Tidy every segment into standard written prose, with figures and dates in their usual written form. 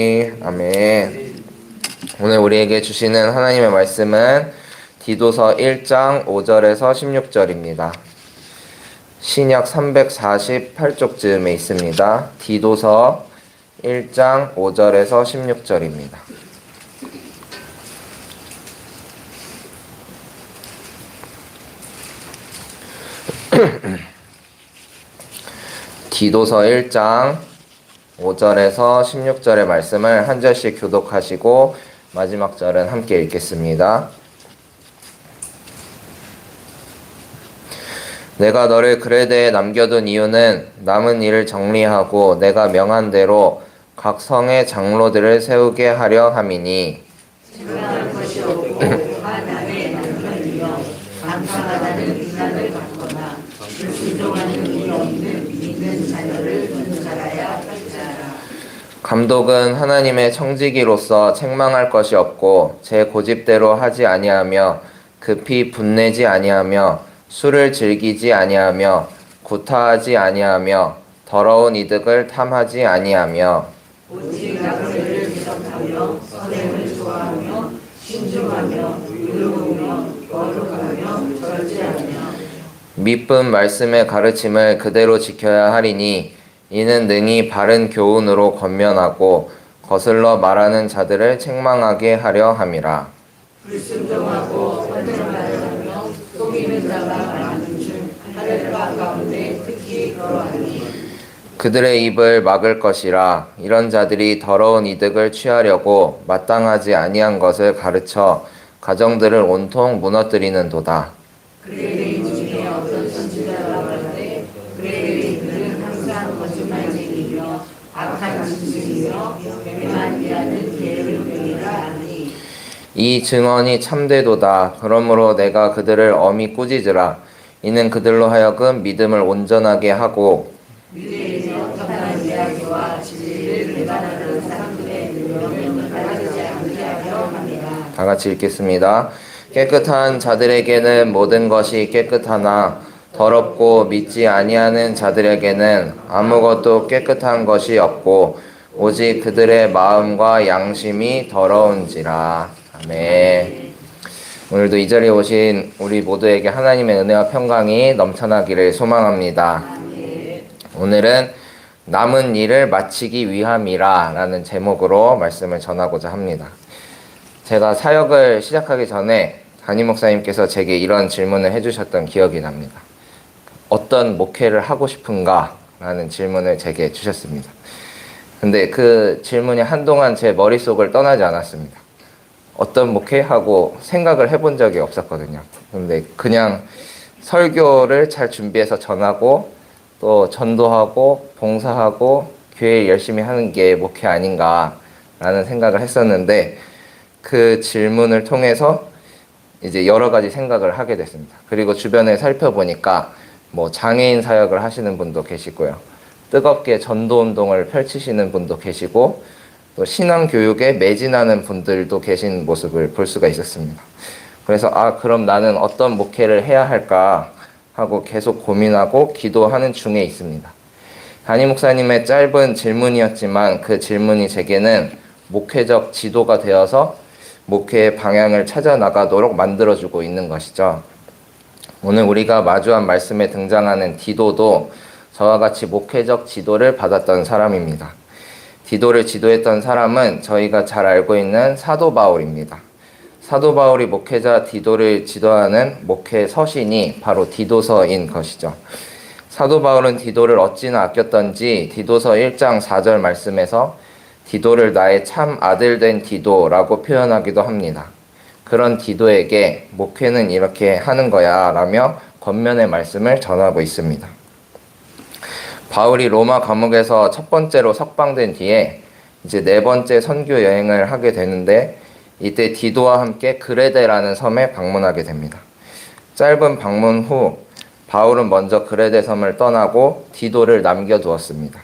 아멘. 오늘 우리에게 주시는 하나님의 말씀은 디도서 1장 5절에서 16절입니다. 신약 348쪽쯤에 있습니다. 디도서 1장 5절에서 16절입니다. 디도서 1장 5절에서 16절의 말씀을 한 절씩 교독하시고 마지막 절은 함께 읽겠습니다. 내가 너를 그레데에 남겨둔 이유는 남은 일을 정리하고 내가 명한 대로 각 성의 장로들을 세우게 하려 함이니 증언할 것이 없고 하나님의 남편이며 감사하다는 비난을 받거나 불순종하는 일이 없는 믿는 자녀를 분갈아야 할지라. 감독은 하나님의 청지기로서 책망할 것이 없고 제 고집대로 하지 아니하며 급히 분내지 아니하며 술을 즐기지 아니하며 구타하지 아니하며 더러운 이득을 탐하지 아니하며 오직 나그네를 대접하며 선행을 좋아하며 신중하며 의로우며 거룩하며 절제하며 미쁜 말씀의 가르침을 그대로 지켜야 하리니 이는 능히 바른 교훈으로 권면하고 거슬러 말하는 자들을 책망하게 하려 함이라. 불순종하고 헌정하며 속이는 자가 많은 중 하늘과 가운데 특히 그러하니 그들의 입을 막을 것이라. 이런 자들이 더러운 이득을 취하려고 마땅하지 아니한 것을 가르쳐 가정들을 온통 무너뜨리는도다. 그레데인 중에 어떤 선지자가 말하되 그레데인들은 항상 거짓말쟁이며 악한 짐승이며 배만 위하는 게으름병이라 하니 이 증언이 참되도다. 그러므로 내가 그들을 엄히 꾸짖으라. 이는 그들로 하여금 믿음을 온전하게 하고 유대인의 탐나는 이야기와 진리를 배반하는 사람들의 능력을 가르치지 않게 하려 합니다. 다 같이 읽겠습니다. 깨끗한 자들에게는 모든 것이 깨끗하나 더럽고 믿지 아니하는 자들에게는 아무것도 깨끗한 것이 없고 오직 그들의 마음과 양심이 더러운지라. 아멘. 오늘도 이 자리에 오신 우리 모두에게 하나님의 은혜와 평강이 넘쳐나기를 소망합니다. 오늘은 남은 일을 마치기 위함이라 라는 제목으로 말씀을 전하고자 합니다. 제가 사역을 시작하기 전에 담임 목사님께서 제게 이런 질문을 해주셨던 기억이 납니다. 어떤 목회를 하고 싶은가? 라는 질문을 제게 주셨습니다. 근데 그 질문이 한동안 제 머릿속을 떠나지 않았습니다. 어떤 목회하고 생각을 해본 적이 없었거든요. 근데 그냥 설교를 잘 준비해서 전하고 또 전도하고 봉사하고 교회 열심히 하는 게 목회 아닌가라는 생각을 했었는데 그 질문을 통해서 이제 여러 가지 생각을 하게 됐습니다. 그리고 주변에 살펴보니까 뭐 장애인 사역을 하시는 분도 계시고요. 뜨겁게 전도 운동을 펼치시는 분도 계시고 또 신앙 교육에 매진하는 분들도 계신 모습을 볼 수가 있었습니다. 그래서 그럼 나는 어떤 목회를 해야 할까 하고 계속 고민하고 기도하는 중에 있습니다. 담임 목사님의 짧은 질문이었지만 그 질문이 제게는 목회적 지도가 되어서 목회의 방향을 찾아 나가도록 만들어주고 있는 것이죠. 오늘 우리가 마주한 말씀에 등장하는 디도도 저와 같이 목회적 지도를 받았던 사람입니다. 디도를 지도했던 사람은 저희가 잘 알고 있는 사도 바울입니다. 사도 바울이 목회자 디도를 지도하는 목회 서신이 바로 디도서인 것이죠. 사도 바울은 디도를 어찌나 아꼈던지 디도서 1장 4절 말씀에서 디도를 나의 참 아들 된 디도라고 표현하기도 합니다. 그런 디도에게 목회는 이렇게 하는 거야 라며 권면의 말씀을 전하고 있습니다. 바울이 로마 감옥에서 첫 번째로 석방된 뒤에 이제 네 번째 선교 여행을 하게 되는데 이때 디도와 함께 그레데라는 섬에 방문하게 됩니다. 짧은 방문 후 바울은 먼저 그레데 섬을 떠나고 디도를 남겨두었습니다.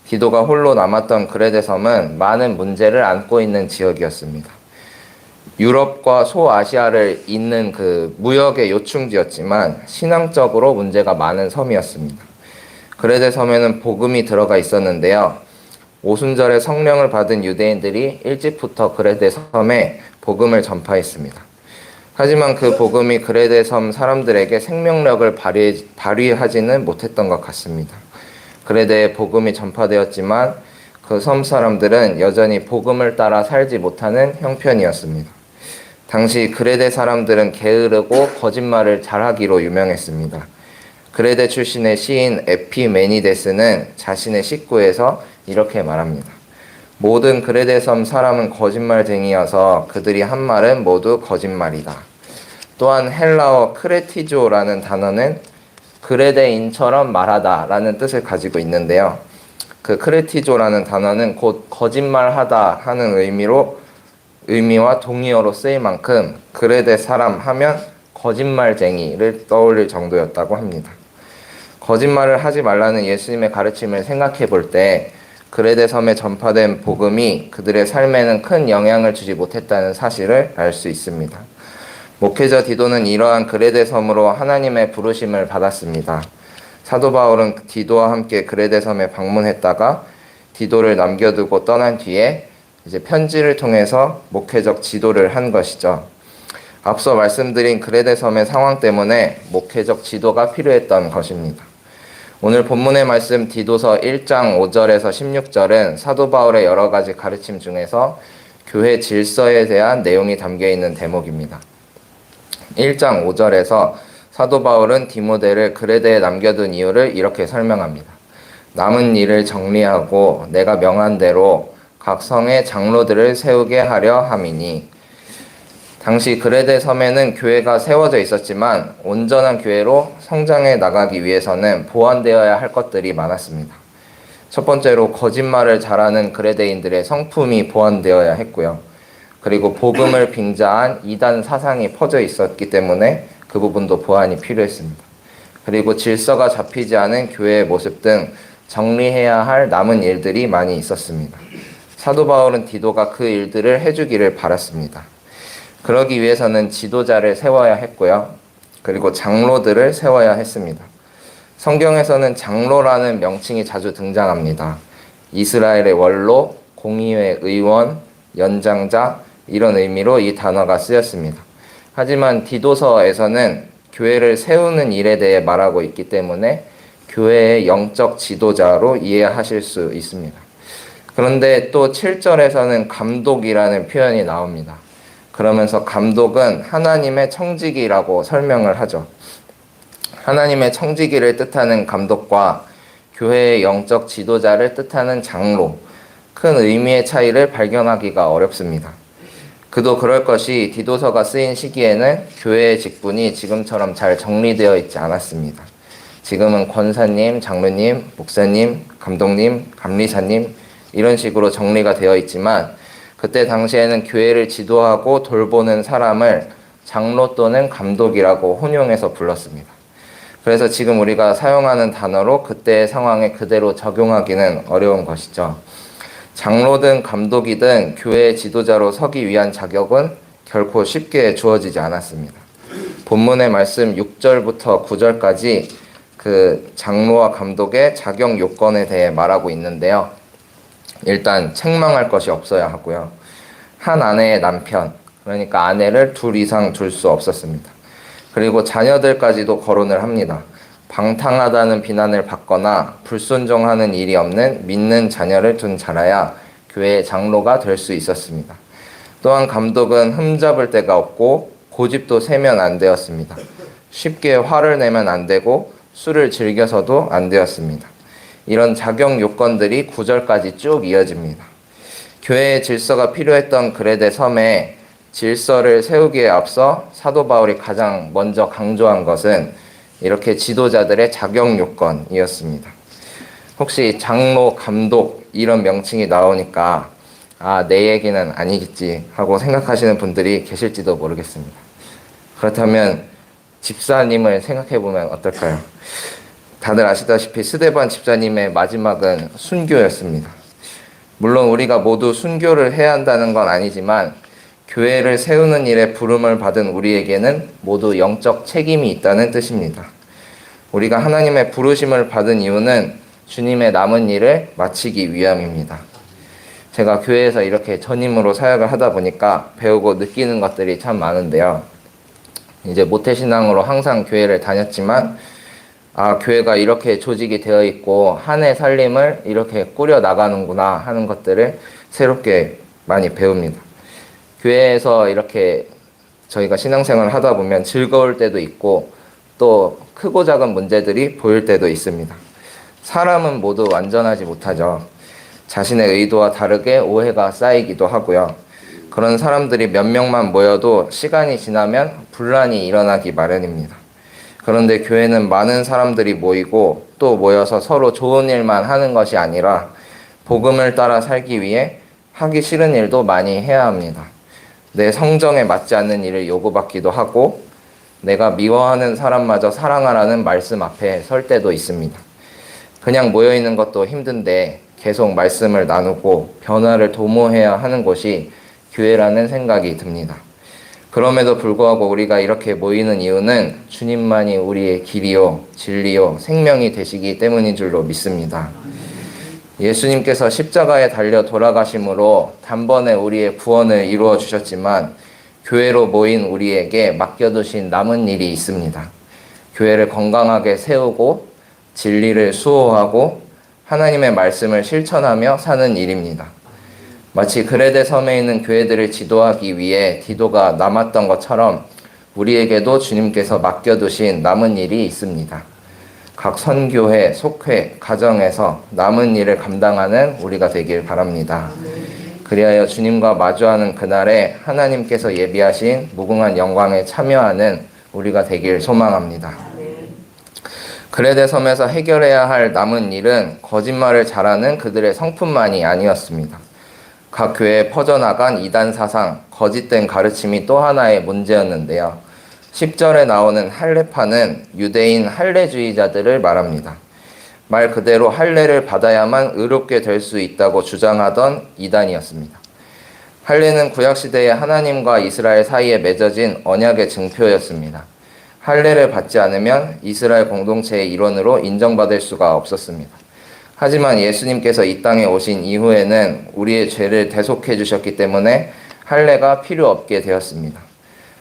디도가 홀로 남았던 그레데 섬은 많은 문제를 안고 있는 지역이었습니다. 유럽과 소아시아를 잇는 그 무역의 요충지였지만 신앙적으로 문제가 많은 섬이었습니다. 그레데 섬에는 복음이 들어가 있었는데요. 오순절에 성령을 받은 유대인들이 일찍부터 그레데 섬에 복음을 전파했습니다. 하지만 그 복음이 그레데 섬 사람들에게 생명력을 발휘하지는 못했던 것 같습니다. 그레데에 복음이 전파되었지만 그 섬 사람들은 여전히 복음을 따라 살지 못하는 형편이었습니다. 당시 그레데 사람들은 게으르고 거짓말을 잘하기로 유명했습니다. 그레데 출신의 시인 에피메니데스는 자신의 식구에서 이렇게 말합니다. 모든 그레데 섬 사람은 거짓말쟁이여서 그들이 한 말은 모두 거짓말이다. 또한 헬라어 크레티조라는 단어는 그레데인처럼 말하다 라는 뜻을 가지고 있는데요. 그 크레티조라는 단어는 곧 거짓말하다 하는 의미와 동의어로 쓰일 만큼 그레데 사람 하면 거짓말쟁이를 떠올릴 정도였다고 합니다. 거짓말을 하지 말라는 예수님의 가르침을 생각해 볼 때 그레데 섬에 전파된 복음이 그들의 삶에는 큰 영향을 주지 못했다는 사실을 알 수 있습니다. 목회자 디도는 이러한 그레데 섬으로 하나님의 부르심을 받았습니다. 사도 바울은 디도와 함께 그레데 섬에 방문했다가 디도를 남겨두고 떠난 뒤에 이제 편지를 통해서 목회적 지도를 한 것이죠. 앞서 말씀드린 그레데 섬의 상황 때문에 목회적 지도가 필요했던 것입니다. 오늘 본문의 말씀 디도서 1장 5절에서 16절은 사도 바울의 여러 가지 가르침 중에서 교회 질서에 대한 내용이 담겨 있는 대목입니다. 1장 5절에서 사도 바울은 디모데를 그레데에 남겨둔 이유를 이렇게 설명합니다. 남은 일을 정리하고 내가 명한 대로 각 성의 장로들을 세우게 하려 함이니. 당시 그레데 섬에는 교회가 세워져 있었지만 온전한 교회로 성장해 나가기 위해서는 보완되어야 할 것들이 많았습니다. 첫 번째로 거짓말을 잘하는 그레데인들의 성품이 보완되어야 했고요. 그리고 복음을 빙자한 이단 사상이 퍼져 있었기 때문에 그 부분도 보완이 필요했습니다. 그리고 질서가 잡히지 않은 교회의 모습 등 정리해야 할 남은 일들이 많이 있었습니다. 사도 바울은 디도가 그 일들을 해주기를 바랐습니다. 그러기 위해서는 지도자를 세워야 했고요. 그리고 장로들을 세워야 했습니다. 성경에서는 장로라는 명칭이 자주 등장합니다. 이스라엘의 원로, 공의회 의원, 연장자 이런 의미로 이 단어가 쓰였습니다. 하지만 디도서에서는 교회를 세우는 일에 대해 말하고 있기 때문에 교회의 영적 지도자로 이해하실 수 있습니다. 그런데 또 7절에서는 감독이라는 표현이 나옵니다. 그러면서 감독은 하나님의 청지기라고 설명을 하죠. 하나님의 청지기를 뜻하는 감독과 교회의 영적 지도자를 뜻하는 장로, 큰 의미의 차이를 발견하기가 어렵습니다. 그도 그럴 것이 디도서가 쓰인 시기에는 교회의 직분이 지금처럼 잘 정리되어 있지 않았습니다. 지금은 권사님, 장로님, 목사님, 감독님, 감리사님 이런 식으로 정리가 되어 있지만 그때 당시에는 교회를 지도하고 돌보는 사람을 장로 또는 감독이라고 혼용해서 불렀습니다. 그래서 지금 우리가 사용하는 단어로 그때의 상황에 그대로 적용하기는 어려운 것이죠. 장로든 감독이든 교회의 지도자로 서기 위한 자격은 결코 쉽게 주어지지 않았습니다. 본문의 말씀 6절부터 9절까지 그 장로와 감독의 자격 요건에 대해 말하고 있는데요. 일단 책망할 것이 없어야 하고요. 한 아내의 남편, 그러니까 아내를 둘 이상 둘 수 없었습니다. 그리고 자녀들까지도 거론을 합니다. 방탕하다는 비난을 받거나 불순종하는 일이 없는 믿는 자녀를 둔 자라야 교회의 장로가 될 수 있었습니다. 또한 감독은 흠잡을 데가 없고 고집도 세면 안 되었습니다. 쉽게 화를 내면 안 되고 술을 즐겨서도 안 되었습니다. 이런 자격 요건들이 9절까지 쭉 이어집니다. 교회의 질서가 필요했던 그레데 섬에 질서를 세우기에 앞서 사도 바울이 가장 먼저 강조한 것은 이렇게 지도자들의 자격 요건이었습니다. 혹시 장로, 감독 이런 명칭이 나오니까 내 얘기는 아니겠지 하고 생각하시는 분들이 계실지도 모르겠습니다. 그렇다면 집사님을 생각해 보면 어떨까요? 다들 아시다시피 스데반 집사님의 마지막은 순교였습니다. 물론 우리가 모두 순교를 해야 한다는 건 아니지만 교회를 세우는 일에 부름을 받은 우리에게는 모두 영적 책임이 있다는 뜻입니다. 우리가 하나님의 부르심을 받은 이유는 주님의 남은 일을 마치기 위함입니다. 제가 교회에서 이렇게 전임으로 사역을 하다 보니까 배우고 느끼는 것들이 참 많은데요. 이제 모태신앙으로 항상 교회를 다녔지만 교회가 이렇게 조직이 되어 있고 한 해 살림을 이렇게 꾸려 나가는구나 하는 것들을 새롭게 많이 배웁니다. 교회에서 이렇게 저희가 신앙생활을 하다 보면 즐거울 때도 있고 또 크고 작은 문제들이 보일 때도 있습니다. 사람은 모두 완전하지 못하죠. 자신의 의도와 다르게 오해가 쌓이기도 하고요. 그런 사람들이 몇 명만 모여도 시간이 지나면 분란이 일어나기 마련입니다. 그런데 교회는 많은 사람들이 모이고 또 모여서 서로 좋은 일만 하는 것이 아니라 복음을 따라 살기 위해 하기 싫은 일도 많이 해야 합니다. 내 성정에 맞지 않는 일을 요구받기도 하고 내가 미워하는 사람마저 사랑하라는 말씀 앞에 설 때도 있습니다. 그냥 모여있는 것도 힘든데 계속 말씀을 나누고 변화를 도모해야 하는 곳이 교회라는 생각이 듭니다. 그럼에도 불구하고 우리가 이렇게 모이는 이유는 주님만이 우리의 길이요, 진리요, 생명이 되시기 때문인 줄로 믿습니다. 예수님께서 십자가에 달려 돌아가심으로 단번에 우리의 구원을 이루어 주셨지만 교회로 모인 우리에게 맡겨두신 남은 일이 있습니다. 교회를 건강하게 세우고 진리를 수호하고 하나님의 말씀을 실천하며 사는 일입니다. 마치 그레데 섬에 있는 교회들을 지도하기 위해 디도가 남았던 것처럼 우리에게도 주님께서 맡겨두신 남은 일이 있습니다. 각 선교회, 속회, 가정에서 남은 일을 감당하는 우리가 되길 바랍니다. 그리하여 주님과 마주하는 그날에 하나님께서 예비하신 무궁한 영광에 참여하는 우리가 되길 소망합니다. 그레데 섬에서 해결해야 할 남은 일은 거짓말을 잘하는 그들의 성품만이 아니었습니다. 각 교회에 퍼져나간 이단 사상, 거짓된 가르침이 또 하나의 문제였는데요. 10절에 나오는 할례파는 유대인 할례주의자들을 말합니다. 말 그대로 할례를 받아야만 의롭게 될 수 있다고 주장하던 이단이었습니다. 할례는 구약시대의 하나님과 이스라엘 사이에 맺어진 언약의 증표였습니다. 할례를 받지 않으면 이스라엘 공동체의 일원으로 인정받을 수가 없었습니다. 하지만 예수님께서 이 땅에 오신 이후에는 우리의 죄를 대속해 주셨기 때문에 할례가 필요 없게 되었습니다.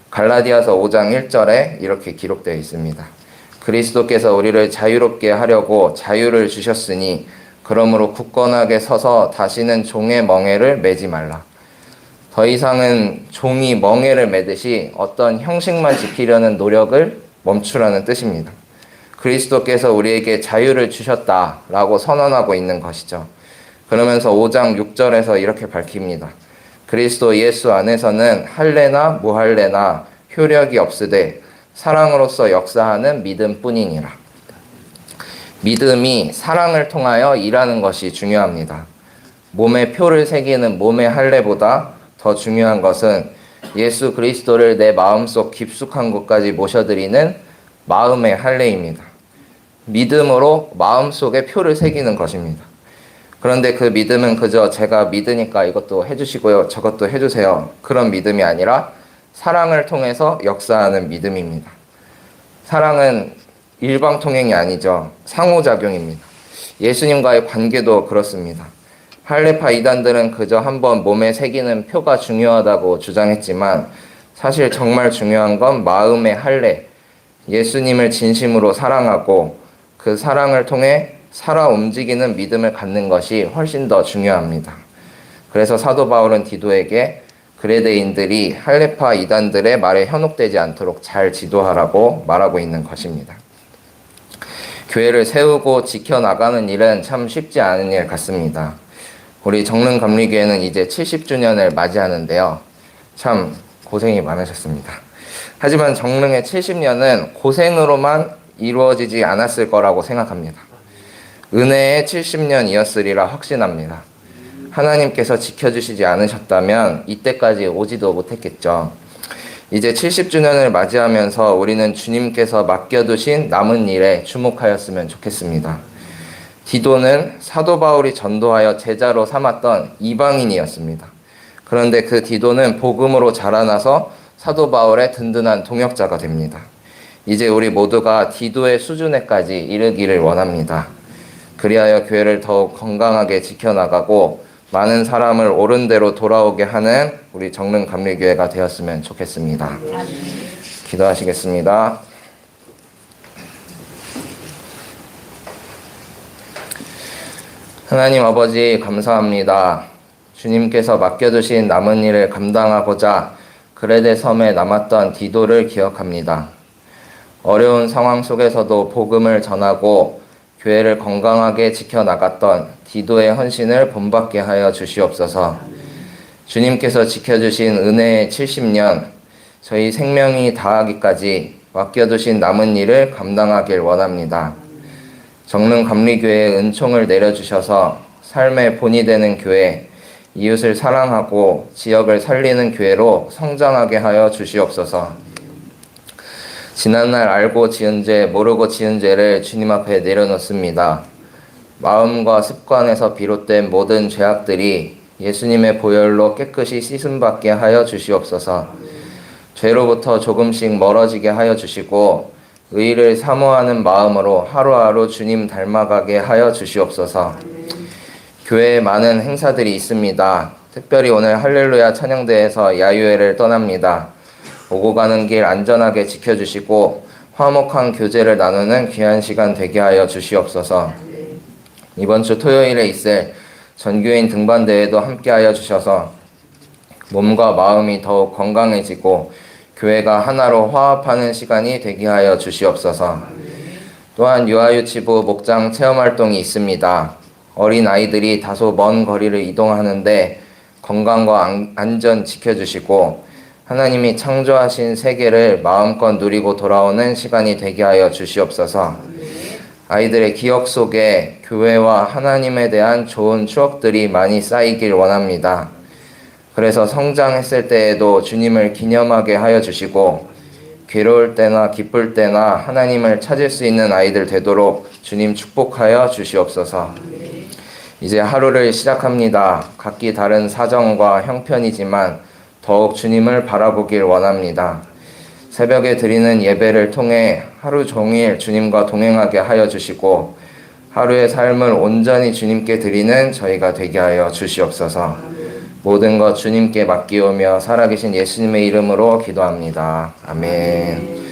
갈라디아서 5장 1절에 이렇게 기록되어 있습니다. 그리스도께서 우리를 자유롭게 하려고 자유를 주셨으니 그러므로 굳건하게 서서 다시는 종의 멍에를 매지 말라. 더 이상은 종이 멍에를 매듯이 어떤 형식만 지키려는 노력을 멈추라는 뜻입니다. 그리스도께서 우리에게 자유를 주셨다라고 선언하고 있는 것이죠. 그러면서 5장 6절에서 이렇게 밝힙니다. 그리스도 예수 안에서는 할례나 무할례나 효력이 없으되 사랑으로서 역사하는 믿음뿐이니라. 믿음이 사랑을 통하여 일하는 것이 중요합니다. 몸에 표를 새기는 몸의 할례보다 더 중요한 것은 예수 그리스도를 내 마음속 깊숙한 곳까지 모셔드리는 마음의 할례입니다. 믿음으로 마음속에 표를 새기는 것입니다. 그런데 그 믿음은 그저 제가 믿으니까 이것도 해주시고요, 저것도 해주세요, 그런 믿음이 아니라 사랑을 통해서 역사하는 믿음입니다. 사랑은 일방통행이 아니죠. 상호작용입니다. 예수님과의 관계도 그렇습니다. 할례파 이단들은 그저 한번 몸에 새기는 표가 중요하다고 주장했지만 사실 정말 중요한 건 마음의 할례, 예수님을 진심으로 사랑하고 그 사랑을 통해 살아 움직이는 믿음을 갖는 것이 훨씬 더 중요합니다. 그래서 사도 바울은 디도에게 그레데인들이 할례파 이단들의 말에 현혹되지 않도록 잘 지도하라고 말하고 있는 것입니다. 교회를 세우고 지켜나가는 일은 참 쉽지 않은 일 같습니다. 우리 정릉감리교회는 이제 70주년을 맞이하는데요. 참 고생이 많으셨습니다. 하지만 정릉의 70년은 고생으로만 이루어지지 않았을 거라고 생각합니다. 은혜의 70년이었으리라 확신합니다. 하나님께서 지켜주시지 않으셨다면 이때까지 오지도 못했겠죠. 이제 70주년을 맞이하면서 우리는 주님께서 맡겨두신 남은 일에 주목하였으면 좋겠습니다. 디도는 사도 바울이 전도하여 제자로 삼았던 이방인이었습니다. 그런데 그 디도는 복음으로 자라나서 사도 바울의 든든한 동역자가 됩니다. 이제 우리 모두가 디도의 수준에까지 이르기를 원합니다. 그리하여 교회를 더욱 건강하게 지켜나가고 많은 사람을 옳은 대로 돌아오게 하는 우리 정릉감리교회가 되었으면 좋겠습니다. 기도하시겠습니다. 하나님 아버지 감사합니다. 주님께서 맡겨두신 남은 일을 감당하고자 그레데 섬에 남았던 디도를 기억합니다. 어려운 상황 속에서도 복음을 전하고 교회를 건강하게 지켜나갔던 디도의 헌신을 본받게 하여 주시옵소서. 주님께서 지켜주신 은혜의 70년, 저희 생명이 다하기까지 맡겨두신 남은 일을 감당하길 원합니다. 정릉감리교회의 은총을 내려주셔서 삶의 본이 되는 교회, 이웃을 사랑하고 지역을 살리는 교회로 성장하게 하여 주시옵소서. 지난날 알고 지은 죄, 모르고 지은 죄를 주님 앞에 내려놓습니다. 마음과 습관에서 비롯된 모든 죄악들이 예수님의 보혈로 깨끗이 씻음받게 하여 주시옵소서. 죄로부터 조금씩 멀어지게 하여 주시고 의를 사모하는 마음으로 하루하루 주님 닮아가게 하여 주시옵소서. 교회에 많은 행사들이 있습니다. 특별히 오늘 할렐루야 찬양대에서 야유회를 떠납니다. 오고 가는 길 안전하게 지켜주시고 화목한 교제를 나누는 귀한 시간 되게 하여 주시옵소서. 이번 주 토요일에 있을 전교인 등반대회도 함께 하여 주셔서 몸과 마음이 더욱 건강해지고 교회가 하나로 화합하는 시간이 되게 하여 주시옵소서. 또한 유아유치부 목장 체험활동이 있습니다. 어린 아이들이 다소 먼 거리를 이동하는데 건강과 안전 지켜주시고 하나님이 창조하신 세계를 마음껏 누리고 돌아오는 시간이 되게 하여 주시옵소서. 아이들의 기억 속에 교회와 하나님에 대한 좋은 추억들이 많이 쌓이길 원합니다. 그래서 성장했을 때에도 주님을 기념하게 하여 주시고 괴로울 때나 기쁠 때나 하나님을 찾을 수 있는 아이들 되도록 주님 축복하여 주시옵소서. 이제 하루를 시작합니다. 각기 다른 사정과 형편이지만 더욱 주님을 바라보길 원합니다. 새벽에 드리는 예배를 통해 하루 종일 주님과 동행하게 하여 주시고 하루의 삶을 온전히 주님께 드리는 저희가 되게 하여 주시옵소서. 모든 것 주님께 맡기오며 살아계신 예수님의 이름으로 기도합니다. 아멘.